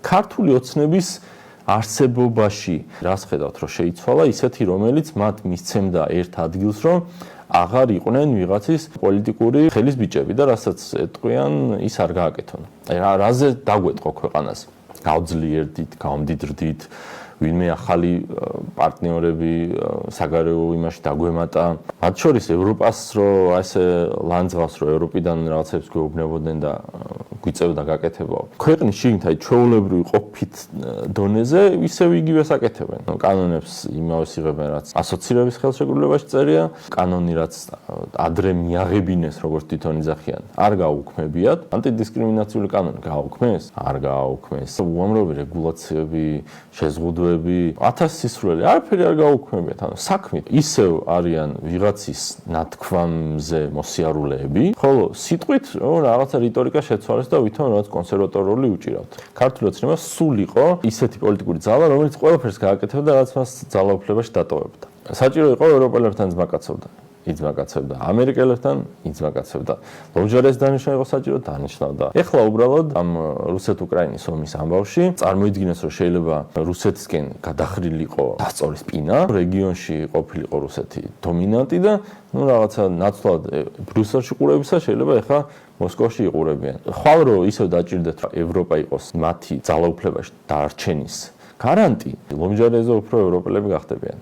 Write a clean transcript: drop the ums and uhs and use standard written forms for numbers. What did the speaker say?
ქართული ოცნების არსებობაში რას ხედავთ, რომ შეიცვალა ისეთი, რომელიც მათ მისცემდა ერთ ადგილს, რომ აღარ იყვნენ ვიღაცის პოლიტიკური ხელის ბიჭები და რასაც ეტყვიან, ის არ გააკეთონ. რაზე დაგვეტყო ქვეყანას? გავძლიერდით, გავამდიდრდით, ვინმე ახალი პარტნიორები საგარეო იმაში დაგვემატა. მათ შორის ევროპას რომ ესე ლანძღავს, რომ ევროპიდან რაღაცებს გვეუბნებოდნენ და გვიწევდა გაკეთება. ქვეყნის შიგნით აი ჩვეულებრივი ყოფით დონეზე ისევ იგივეს აკეთებენ. კანონებს იმავეს იღებენ, რაც ასოცირების ხელშეკრულებაში წერია, კანონი რაც ადრე მიაღებინეს, როგორც თვითონ იძახიან, არ გააუქმებიათ. ანტიდისკრიმინაციული კანონი გააუქმეს? არ გააუქმეს. უამრავი რეგულაციები, შეზღუდვები 1000 სისრულელი არაფერი არ გაუქმებიათ. ანუ საქმით ისევ არიან ვიღაცის ნათქვამზე მოსიარულეები, ხოლო სიტყვით რაღაცა რიტორიკა შეცვალეს და ვითომ რაღაც კონსერვატორული უჭირავთ. ქართული ოცნება სულ იყო ისეთი პოლიტიკური ძალა, რომელიც ყველაფერს გააკეთებდა, რაც მას ძალაუფლებაში დატოვებდა. საჭირო იყო ევროპელებთან ძმაკაცობდა. იძმაკაცებდა ამერიკელებთან, იძმაკაცებდა. ლომჯარეს დანიშნა იყო საჭირო, დანიშნავდა. ეხლა უბრალოდ ამ რუსეთ-უკრაინის ომის ამბავში წარმოიდგინეს, რომ შეიძლება რუსეთისკენ გადახრილიყო დასწორის პინა, რეგიონში ყოფილიყო რუსეთი დომინანტი და რაღაცა ნაცვლად ბრიუსელში ყურებისა შეიძლება ეხლა მოსკოვში იყურებიან. ხვალ რომ ისევ დაჭირდეთ, რომ ევროპა იყოს მათი ძალაუფლებაში დარჩენის გარანტი, ლომჯარეზე უფრო ევროპელები გახდებიან.